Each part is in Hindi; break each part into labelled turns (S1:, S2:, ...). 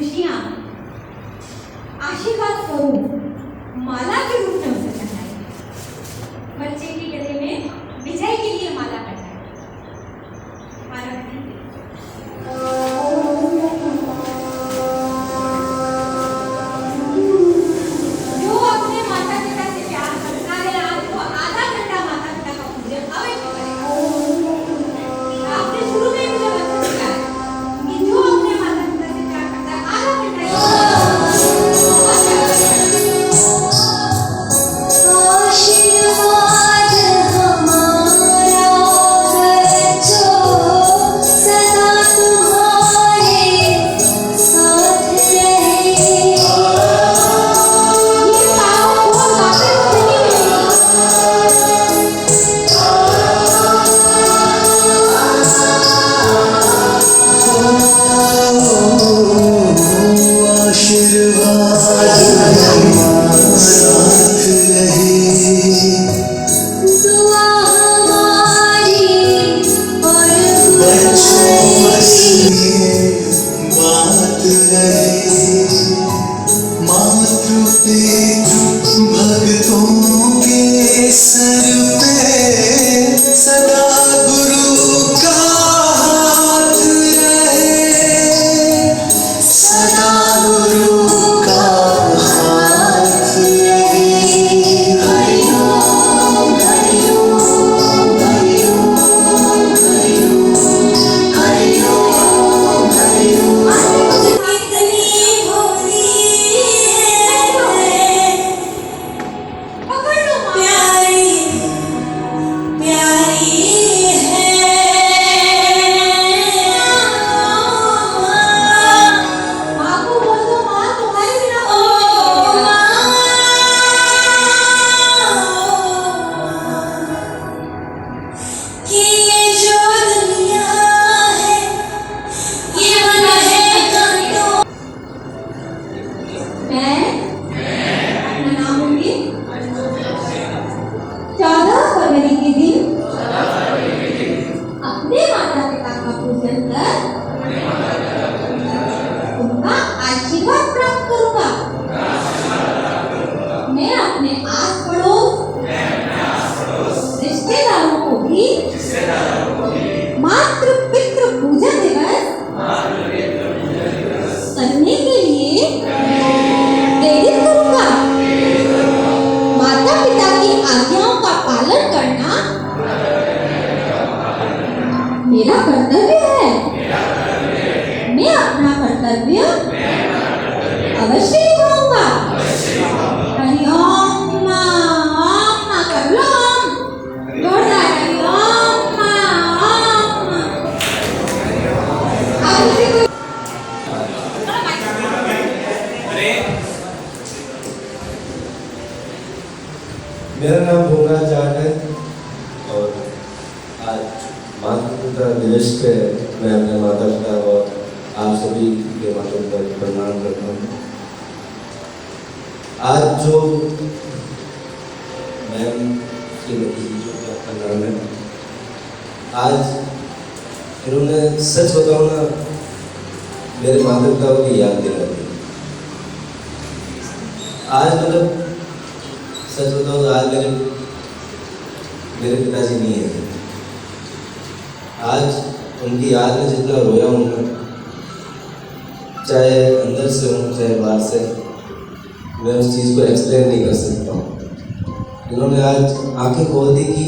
S1: खुशियाँ आशीर्वाद स्वरूप माला के रूप में उसे चढ़ाई। बच्चे के गले में विजय के लिए माला कटाई। माला जो अपने माता पिता से प्यार करता है आज वो आधा घंटा माता पिता का पूजन अवश्य करेगा। आपने शुरू में मुझे बता दिया कि जो अपने माता पिता से प्यार करता है आधा घंटा मेरा कर्तव्य है। मैं अपना कर्तव्य अवश्य निभाऊंगा। हरि ओम मां कर लो जोरदार हरि ओम मां।
S2: मेरा नाम भूंगा जाट है और आज माता पिता दिवस पे मैं अपने माता पिता और आप सभी के माता पिता को प्रणाम करता हूँ। आज जो मैम श्रीमती जी जो आपका नाम है, आज इन्होंने सच बताओ ना मेरे माता पिता की याद दिला दी। आज मतलब सच बताओ आज मेरे पिताजी नहीं है। आज उनकी याद में जितना रोया हूँ मैं, चाहे अंदर से हूँ चाहे बाहर से, मैं उस चीज़ को एक्सप्लेन नहीं कर सकता हूँ। इन्होंने आज आंखें खोल दी कि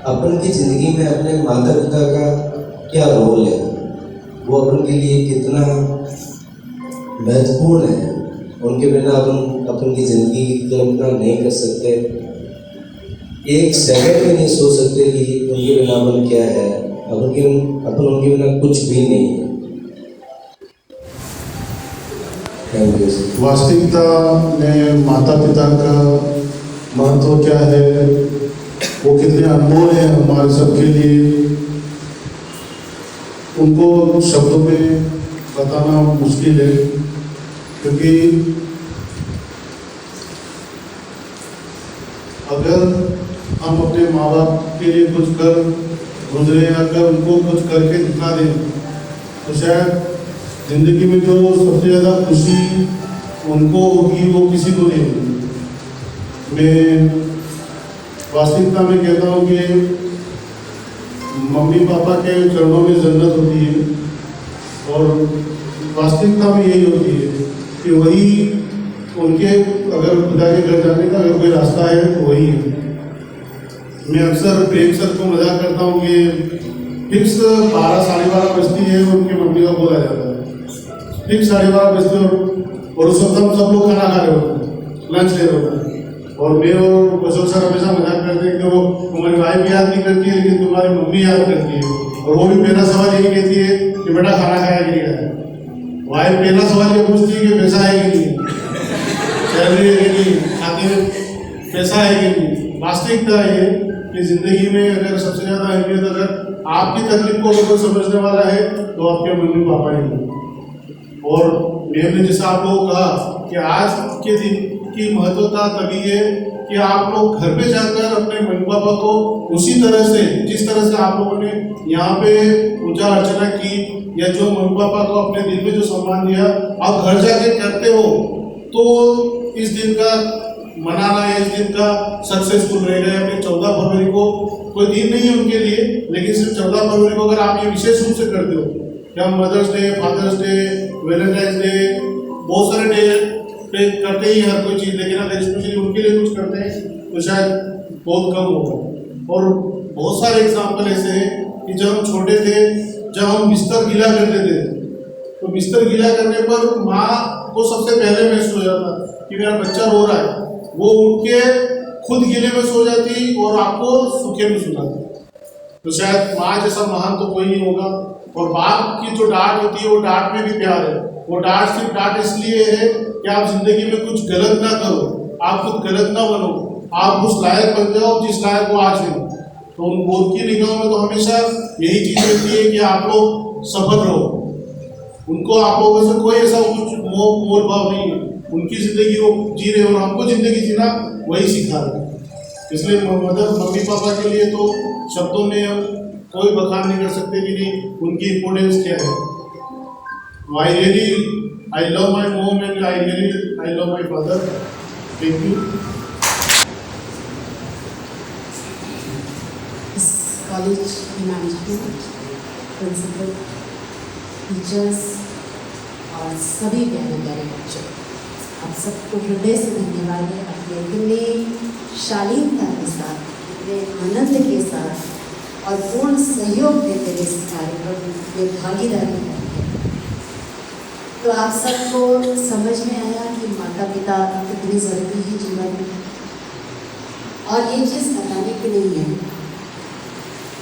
S2: अपन की ज़िंदगी में अपने माता पिता का क्या रोल है, वो अपन के लिए कितना महत्वपूर्ण है। उनके बिना अपन की ज़िंदगी की कल्पना नहीं कर सकते, एक सेकंड में नहीं सोच सकते कि उनके बिना अपन क्या है। अपन उनके बिना कुछ भी नहीं है।
S3: वास्तविकता में माता पिता का महत्व क्या है, वो कितने अनमोल है हमारे सबके लिए, उनको शब्दों में बताना मुश्किल है। क्योंकि अगर हम अपने माँ बाप के लिए कुछ कर गुजरे, अगर उनको कुछ करके दिखा दें तो शायद ज़िंदगी में जो सबसे ज़्यादा खुशी उनको होगी वो किसी को नहीं होगी। मैं वास्तविकता में कहता हूँ कि मम्मी पापा के चरणों में जन्नत होती है और वास्तविकता में यही होती है कि वही उनके अगर खुदा के घर जाने का अगर कोई रास्ता है तो वही है। मैं अक्सर प्रेम सर को मजाक करता हूँ कि फिक्स 12 साढ़े 12 बजती है उनके मम्मी का बोला जाता है, फिक्स 12:30 बजते और उस वक्त हम सब लोग खाना खा रहे होते हैं, लंच ले रहे होते हैं और मैं और अशोक सर हमेशा मजाक करते हैं कि वो तुम्हारी वाइफ याद नहीं करती है लेकिन तुम्हारी मम्मी याद करती है। और वो भी पहला सवाल यही कहती है कि बेटा खाना खाया कि नहीं खाया। वाइफ पहला सवाल ये पूछती है कि पैसा है कि नहीं, सैलरी है कि नहीं, खाते में पैसा है कि नहीं। वास्तविकता है कि जिंदगी में अगर सबसे ज़्यादा अहमियत अगर आपकी तकलीफ को अगर समझने वाला है तो आपके मम्मी पापा ही हैं। और मैंने जैसा आप लोगों को कहा कि आज के दिन की महत्वता तभी है कि आप लोग घर पे जाकर अपने मम्मी पापा को उसी तरह से जिस तरह से आप लोगों ने यहाँ पे पूजा अर्चना की या जो मम्मी पापा को अपने दिल में जो सम्मान दिया आप घर जाके करते हो तो इस दिन का मनाना या इस दिन का सक्सेसफुल रहेगा। या फिर 14 फरवरी को कोई दिन नहीं है उनके लिए, लेकिन सिर्फ 14 फरवरी को अगर आप ये विशेष रूप से करते हो कि हम mother's day, father's day, Valentine's day, बहुत सारे डे पे करते ही हर कोई चीज़, लेकिन अगर स्पेशली उनके लिए कुछ करते हैं तो शायद बहुत कम होगा। और बहुत सारे एग्जाम्पल ऐसे हैं कि जब हम छोटे थे, जब हम बिस्तर गीला करते थे तो बिस्तर गीला करने पर माँ को सबसे पहले महसूस हो जाता कि मेरा बच्चा रो रहा है, वो उठ के खुद गीले में सो जाती और आपको सूखे में सुलाती। तो शायद माँ जैसा महान तो कोई नहीं होगा। और बाप की जो डांट होती है वो डांट में भी प्यार है। वो डांट सिर्फ डांट इसलिए है कि आप जिंदगी में कुछ गलत ना करो, आप कुछ गलत ना बनो, आप उस लायक बन जाओ जिस लायक वो आज है। तो उन बोध की निगाहों में तो हमेशा यही चीज़ रहती है कि आप लोग सफल रहो। उनको आप लोगों से कोई ऐसा कुछ मोल भाव नहीं है, उनकी ज़िंदगी वो जी रहे और हमको ज़िंदगी जीना वही सिखा रहे। इसलिए मम्मी पापा के लिए तो शब्दों में हम कोई बखान नहीं कर सकते कि नहीं उनकी इम्पोर्टेंस क्या है। I love my mom and I love my father. Thank you.
S4: इस कॉलेज की मैनेजमेंट, प्रिंसिपल, टीचर्स और सभी प्यारे प्यारे बच्चों, आप सबको हृदय से धन्यवाद है। आपने इतने शालीनता के साथ, इतने आनंद के साथ और पूर्ण सहयोग देते हुए इस कार्यक्रम में भागीदारी करते हैं। तो आप सबको समझ में आया कि माता पिता कितनी ज़रूरी है जीवन में। और ये चीज़ बताने की नहीं है,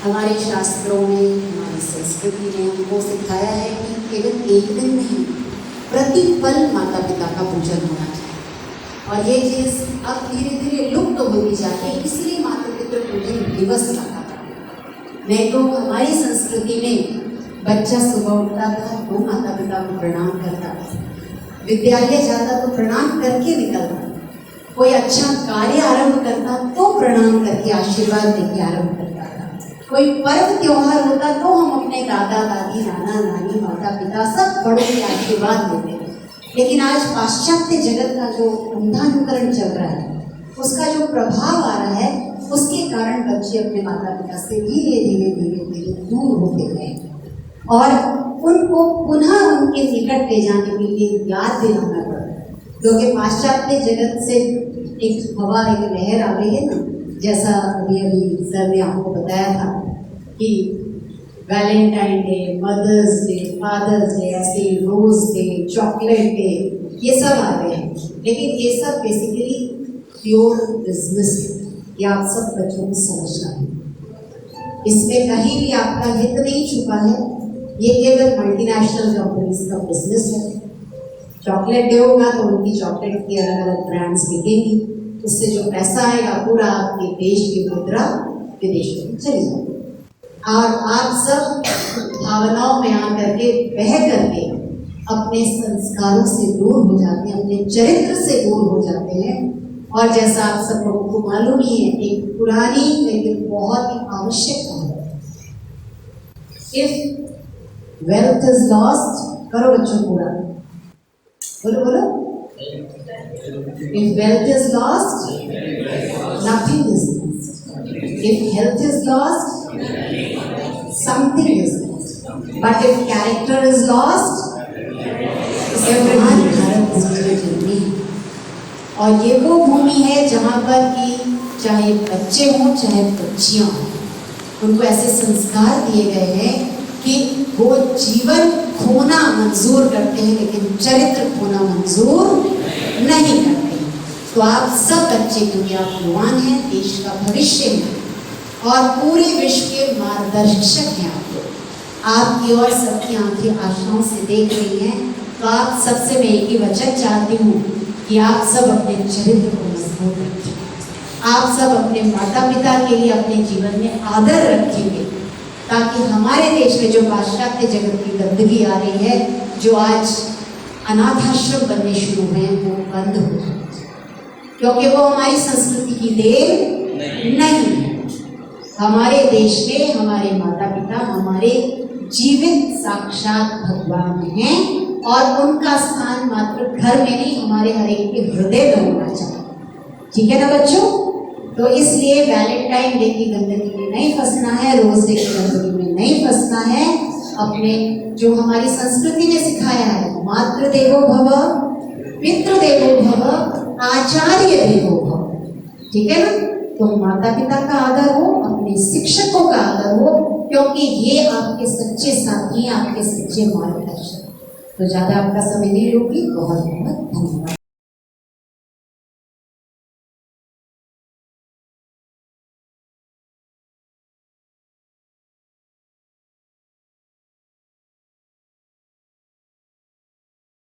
S4: हमारे शास्त्रों ने, हमारी संस्कृति ने हमको सिखाया है कि केवल एक दिन नहीं, प्रतिपल माता पिता का पूजन होना चाहिए। और ये चीज़ अब धीरे धीरे लुप्त होती जाती है, इसलिए माता पिता पूजन दिवस रखा। नहीं तो हमारी संस्कृति में बच्चा सुबह उठता था तो माता पिता को प्रणाम करता था, विद्यालय जाता तो प्रणाम करके निकलता, कोई अच्छा कार्य आरंभ करता तो प्रणाम करके आशीर्वाद देके आरंभ करता था, कोई पर्व त्योहार होता तो हम अपने दादा दादी, नाना नानी, माता पिता सब बड़ों के आशीर्वाद देते थे। लेकिन आज पाश्चात्य जगत का जो अंधानुकरण चल रहा है, उसका जो प्रभाव आ रहा है, उसके कारण बच्चे अपने माता पिता से धीरे धीरे धीरे धीरे दूर होते गए और उनको पुनः उनके निकट ले जाने के लिए याद दिलाना पड़ा। क्योंकि पाश्चात्य जगत से एक हवा, एक लहर आ रही है ना, जैसा अभी सर ने आपको बताया था कि Valentine day, mother's day, father's day, ऐसे रोज डे, चॉकलेट डे, ये सब आ रहे हैं। लेकिन ये सब बेसिकली प्योर बिजनेस है, ये आप सब बच्चों को समझना है। इसमें कहीं भी आपका हित नहीं छुपा है, ये केवल मल्टीनेशनल कंपनीज का बिजनेस है। चॉकलेट डे होगा तो उनकी चॉकलेट की अलग अलग ब्रांड्स बिकेंगी, उससे जो पैसा आएगा पूरा आपके देश की मुद्रा विदेशों में चली जाएगी। और आप सब भावनाओं में आकर के बह करके अपने संस्कारों से दूर हो जाते हैं, अपने चरित्र से दूर हो जाते हैं। और जैसा आप सब लोगों को मालूम ही है, एक पुरानी लेकिन बहुत ही आवश्यक बात है, इफ wealth is lost, करो बच्चों पूरा, बोलो बोलो। If wealth is lost, nothing is lost. If health is lost, something is lost. But if character is lost, everyone Bharat भूमि। और ये वो भूमि है जहाँ पर कि चाहे बच्चे हों चाहे बच्चियाँ हों, उनको ऐसे संस्कार दिए गए हैं कि वो जीवन खोना मंजूर करते हैं लेकिन चरित्र खोना मंजूर नहीं करते। तो आप सब बच्चे, क्योंकि आप युवान हैं, देश का भविष्य हैं और पूरे विश्व के मार्गदर्शक हैं आप लोग। आपकी और सबकी आंखें आशाओं से देख रही हैं। तो आप सबसे मैं एक ही वचन चाहती हूँ कि आप सब अपने चरित्र को मजबूत रखें। आप सब अपने माता पिता के लिए अपने जीवन में आदर रखेंगे, ताकि हमारे देश में जो पाश्चात्य जगत की गंदगी आ रही है, जो आज अनाथाश्रम बनने शुरू हुए हैं, वो बंद हो जाए, क्योंकि वो हमारी संस्कृति की देन नहीं है। हमारे देश में हमारे माता पिता हमारे जीवित साक्षात भगवान हैं और उनका स्थान मात्र घर में नहीं, हमारे हर एक के हृदय में होना चाहिए। ठीक है ना बच्चों? तो इसलिए वैलेंटाइन डे की गंदगी में नहीं फंसना है, रोज डे की गंदगी में नहीं फंसना है। अपने जो हमारी संस्कृति ने सिखाया है, मातृ देवो भव, पितृ देवो भव, आचार्य देवो भव। ठीक है ना? तो माता पिता का आदर हो, अपने शिक्षकों का आदर हो, क्योंकि ये आपके सच्चे साथी, आपके सच्चे मार्गदर्शक। तो ज्यादा आपका समय नहीं लूंगी। बहुत बहुत धन्यवाद।